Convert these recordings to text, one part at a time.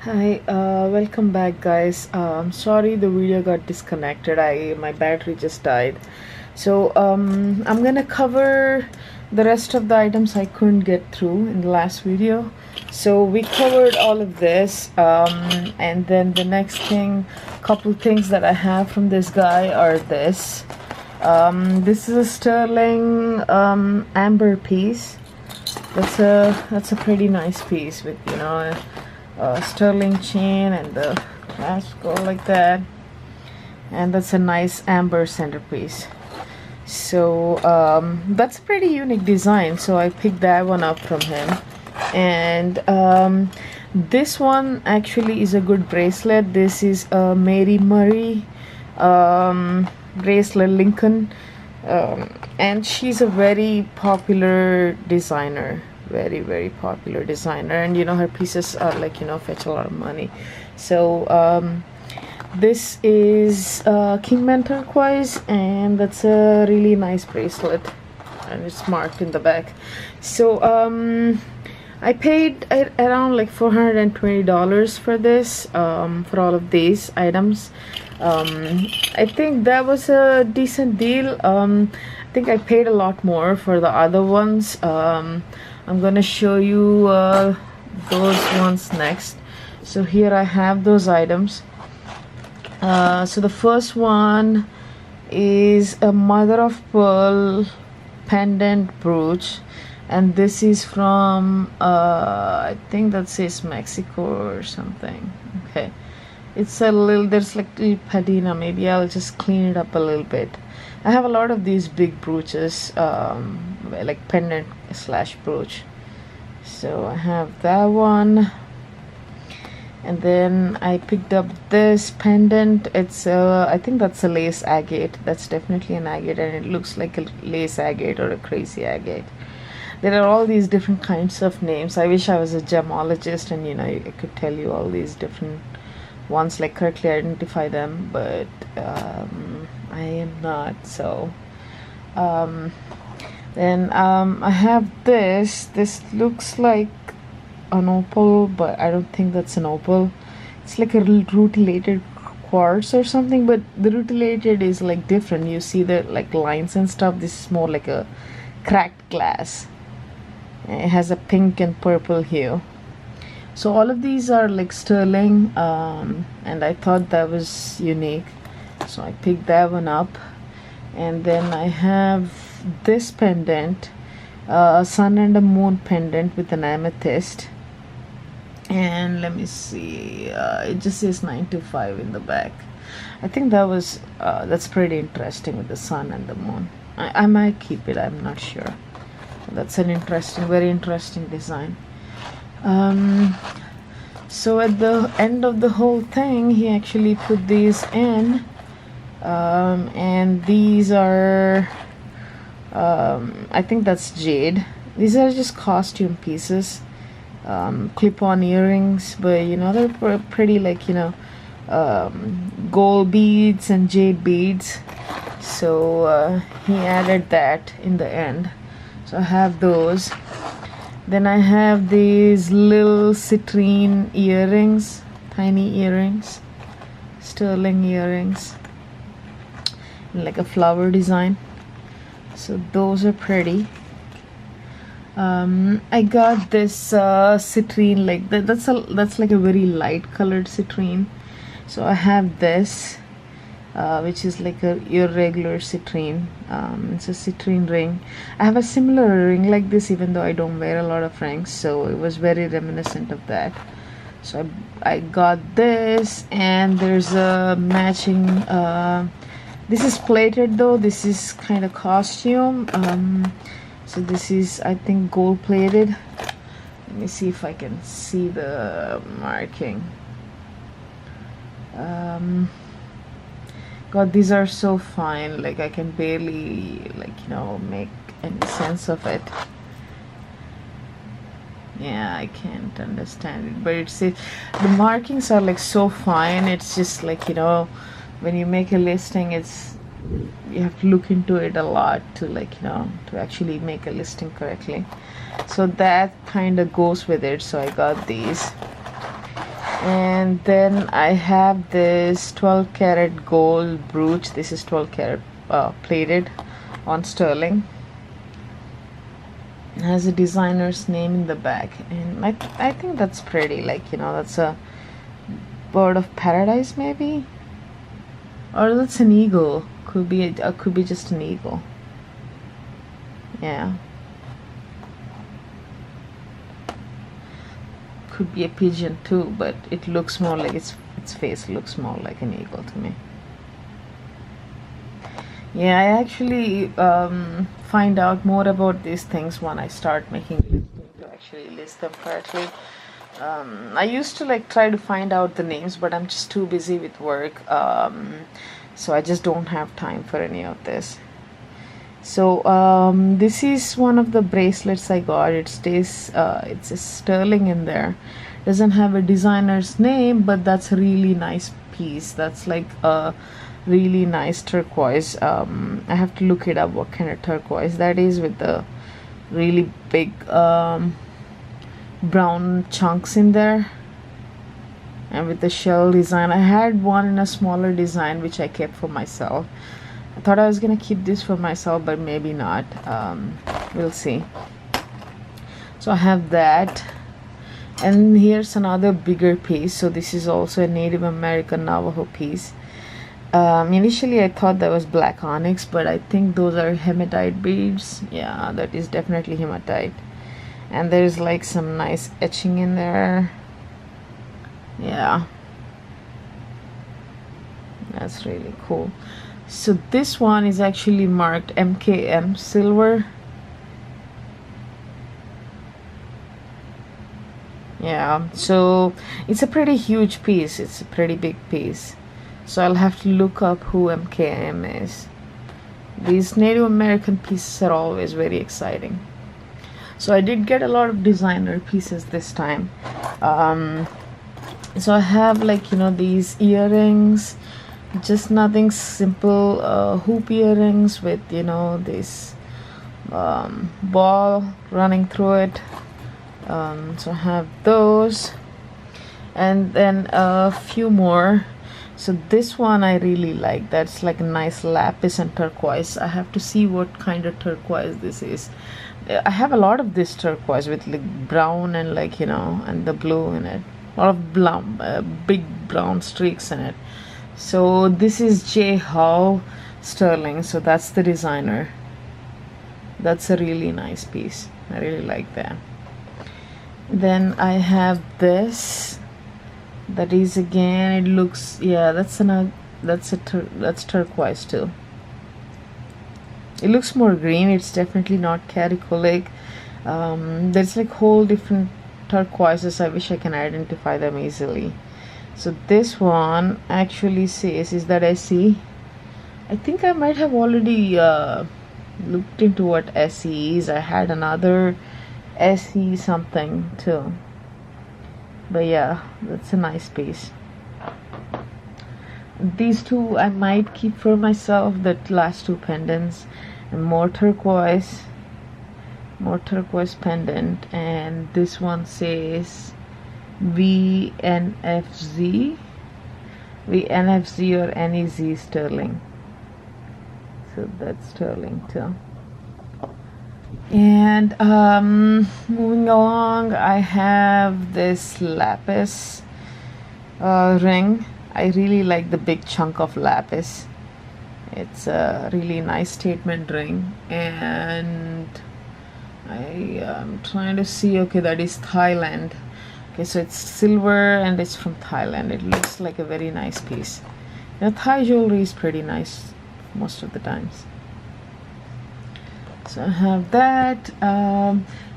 Hi, welcome back, guys. Sorry the video got disconnected. My battery just died. I'm gonna cover the rest of the items I couldn't get through in the last video. So we covered all of this, and then the next couple things that I have from this guy are this. This is a sterling amber piece. That's a pretty nice piece with sterling chain and the clasp go like that, and that's a nice amber centerpiece. So that's a pretty unique design, so I picked that one up from him. And this one actually is a good bracelet. This is a Mary Murray bracelet, Lincoln, and she's a very popular designer, very popular designer, and her pieces are like fetch a lot of money. So this is Kingman turquoise, and that's a really nice bracelet, and it's marked in the back. So I paid around like $420 for this, for all of these items. I think that was a decent deal. I think I paid a lot more for the other ones. I'm gonna show you those ones next. So here I have those items. So the first one is a mother of pearl pendant brooch, and this is from I think that says Mexico or something. Okay, it's a little, there's like little patina. Maybe I'll just clean it up a little bit. I have a lot of these big brooches, like pendant slash brooch. So I have that one, and then I picked up this pendant. It's I think that's a lace agate. That's definitely an agate, and it looks like a lace agate or a crazy agate. There are all these different kinds of names. I wish I was a gemologist and I could tell you all these different ones, like correctly identify them, but I am not. So then I have this looks like an opal, but I don't think that's an opal. It's like a rutilated quartz or something, but the rutilated is like different. You see the like lines and stuff. This is more like a cracked glass. It has a pink and purple hue. So all of these are like sterling, and I thought that was unique, so I picked that one up. And then I have this pendant, a sun and a moon pendant with an amethyst, and let me see, it just says 925 in the back. I think that's pretty interesting with the sun and the moon. I might keep it, I'm not sure. That's an very interesting design. So at the end of the whole thing, he actually put these in, and these are I think that's jade. These are just costume pieces, clip-on earrings, but they're pretty, like gold beads and jade beads. So he added that in the end. So I have those. Then I have these little citrine earrings, tiny earrings, sterling earrings, like a flower design. So those are pretty. I got this citrine, like that's like a very light colored citrine. So I have this, which is like a irregular citrine. It's a citrine ring. I have a similar ring like this, even though I don't wear a lot of rings, so it was very reminiscent of that. So I got this, and there's a matching, this is plated though, this is kind of costume. So this is, I think, gold plated. Let me see if I can see the marking. God, these are so fine, like I can barely make any sense of it. Yeah, I can't understand it, but the markings are like so fine. It's just like when you make a listing, you have to look into it a lot to to actually make a listing correctly. So that kind of goes with it. So I got these. And then I have this 12 karat gold brooch. This is 12 karat plated on sterling. It has a designer's name in the back, and I think that's pretty. Like, you know, that's a bird of paradise maybe, or that's an eagle. Could be just an eagle. Yeah, could be a pigeon too, but it looks more like its face looks more like an eagle to me. Yeah, I actually find out more about these things when I start making listing to actually list them correctly. I used to like try to find out the names, but I'm just too busy with work, so I just don't have time for any of this. So this is one of the bracelets I got. It stays it's a sterling in there. Doesn't have a designer's name, but that's a really nice piece. That's like a really nice turquoise. I have to look it up what kind of turquoise that is, with the really big brown chunks in there, and with the shell design. I had one in a smaller design which I kept for myself. I thought I was gonna keep this for myself, but maybe not. We'll see. So I have that, and here's another bigger piece. So this is also a Native American Navajo piece. Initially I thought that was black onyx, but I think those are hematite beads. Yeah, that is definitely hematite. And there's like some nice etching in there. Yeah, that's really cool. So this one is actually marked MKM silver. Yeah, so it's a pretty huge piece. It's a pretty big piece. So I'll have to look up who MKM is. These Native American pieces are always very exciting. So I did get a lot of designer pieces this time. So I have, like, you know, these earrings, just nothing simple, hoop earrings with, you know, this ball running through it. So I have those, and then a few more. So this one I really like. That's like a nice lapis and turquoise. I have to see what kind of turquoise this is. I have a lot of this turquoise with like brown and, like, you know, and the blue in it. A lot of big brown streaks in it. So this is J. Howe sterling. So that's the designer. That's a really nice piece. I really like that. Then I have this. That is, again, it looks, yeah, that's turquoise too. It looks more green. It's definitely not cariolic. There's like whole different turquoises. I wish I can identify them easily. So this one actually says, is that SE? I think I might have already looked into what SE is. I had another SE something too. But yeah, that's a nice piece. These two I might keep for myself, the last two pendants, and more turquoise pendant. And this one says VNFZ or NEZ sterling. So that's sterling too. And moving along, I have this lapis ring. I really like the big chunk of lapis. It's a really nice statement ring, and I am trying to see. Okay, that is Thailand. Okay, so it's silver and it's from Thailand. It looks like a very nice piece. You know, Thai jewelry is pretty nice most of the times. So I have that.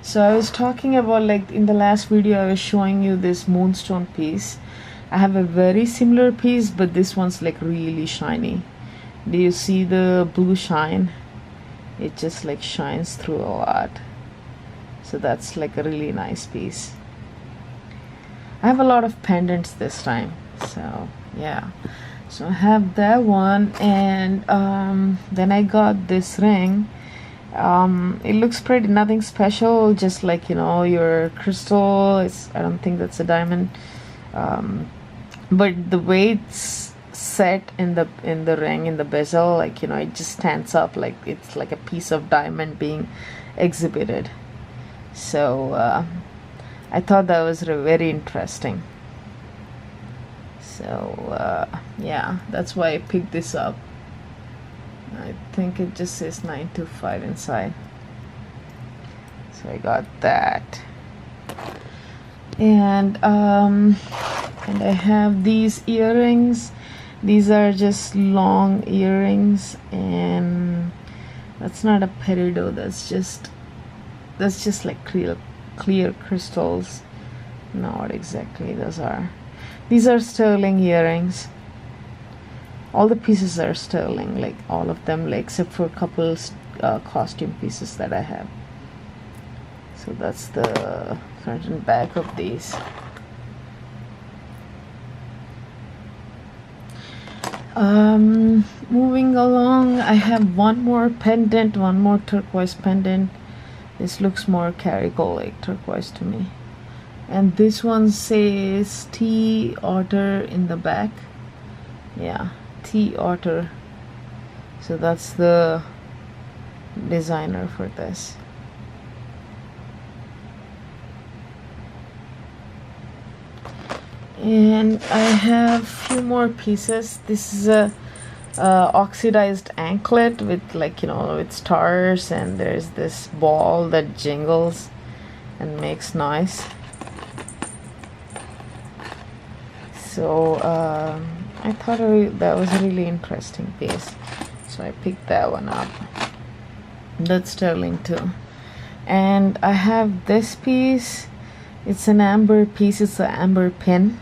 So I was talking about, like, in the last video I was showing you this moonstone piece. I have a very similar piece, but this one's like really shiny. Do you see the blue shine? It just like shines through a lot. So that's like a really nice piece. I have a lot of pendants this time, so yeah. So I have that one, and then I got this ring. It looks pretty, nothing special, just like, you know, your crystal. I don't think that's a diamond. But the way it's set in the ring, in the bezel, like, you know, it just stands up like it's like a piece of diamond being exhibited. So I thought that was very interesting. So yeah, that's why I picked this up. I think it just says 925 inside. So I got that. And I have these earrings. These are just long earrings, and that's not a peridot, that's just like clear crystals. Not what exactly those are. These are sterling earrings. All the pieces are sterling, like all of them, like except for a couple costume pieces that I have. So that's the front and back of these. Moving along, I have one more pendant, one more turquoise pendant. This looks more caricature like turquoise to me. And this one says T Otter in the back. Yeah, T Otter. So that's the designer for this. And I have a few more pieces. This is a oxidized anklet with, like, you know, with stars, and there's this ball that jingles and makes noise. So I thought that was a really interesting piece, so I picked that one up. That's sterling too. And I have this piece. It's an amber piece. It's an amber pin.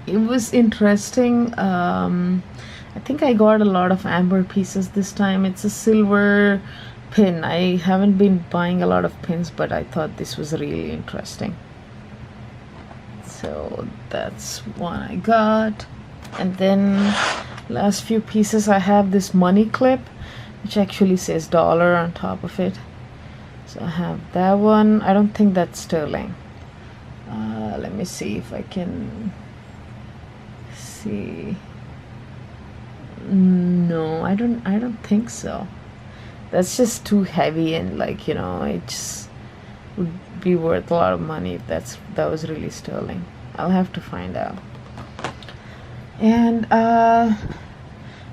It was interesting. I think I got a lot of amber pieces this time. It's a silver pin. I haven't been buying a lot of pins, but I thought this was really interesting. So that's one I got. And then last few pieces, I have this money clip, which actually says dollar on top of it. So I have that one. I don't think that's sterling. Let me see if I can see. No, I don't think so. That's just too heavy, and, like, you know, it just would be worth a lot of money if that was really sterling. I'll have to find out. And I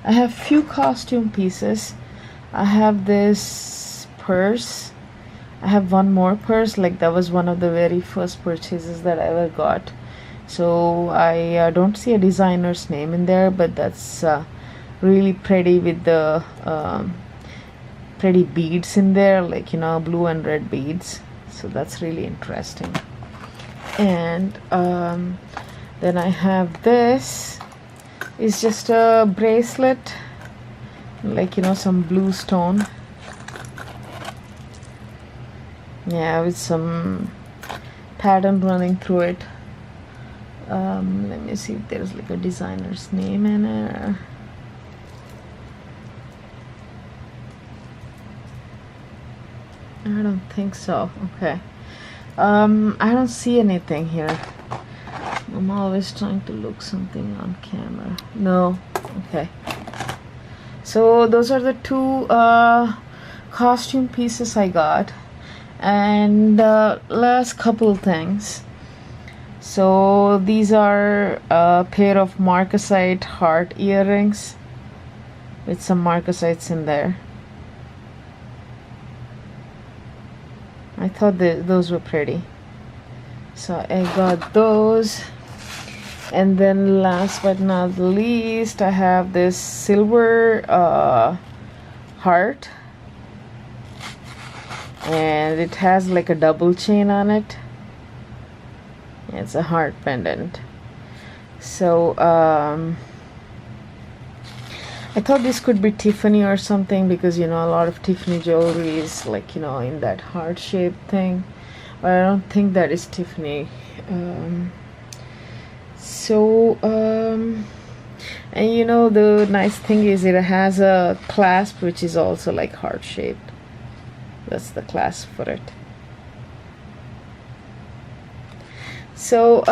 have few costume pieces. I have this purse. I have one more purse. Like, that was one of the very first purchases that I ever got. So I don't see a designer's name in there, but that's really pretty with the pretty beads in there, like, you know, blue and red beads. So that's really interesting. And then I have this. It's just a bracelet, like, you know, some blue stone. Yeah, with some pattern running through it. Let me see if there's like a designer's name in it. I don't think so. Okay. I don't see anything here. I'm always trying to look something on camera. No. Okay. So those are the two costume pieces I got. And last couple things. So these are a pair of marcasite heart earrings with some marcasites in there. I thought those were pretty, so I got those. And then last but not least, I have this silver heart, and it has like a double chain on it. It's a heart pendant. So I thought this could be Tiffany or something, because, you know, a lot of Tiffany jewelry is, like, you know, in that heart shaped thing, but I don't think that is Tiffany. And, you know, the nice thing is it has a clasp which is also like heart shaped. That's the clasp for it. So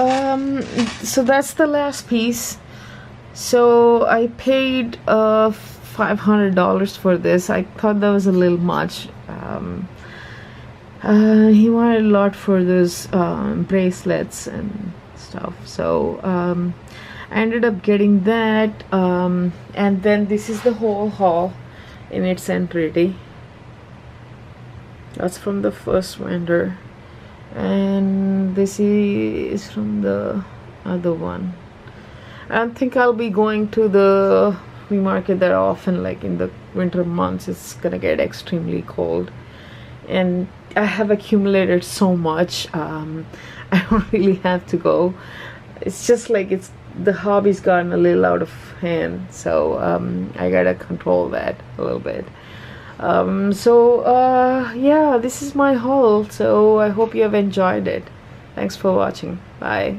so that's the last piece. So I paid $500 for this. I thought that was a little much. He wanted a lot for those bracelets and stuff. So I ended up getting that. And then this is the whole haul in its entirety. That's from the first vendor. And this is from the other one. I don't think I'll be going to the flea market that often, like in the winter months. It's gonna get extremely cold, and I have accumulated so much. I don't really have to go. It's just like the hobby's gotten a little out of hand, so I gotta control that a little bit. Yeah, this is my haul, so I hope you have enjoyed it. Thanks for watching. Bye.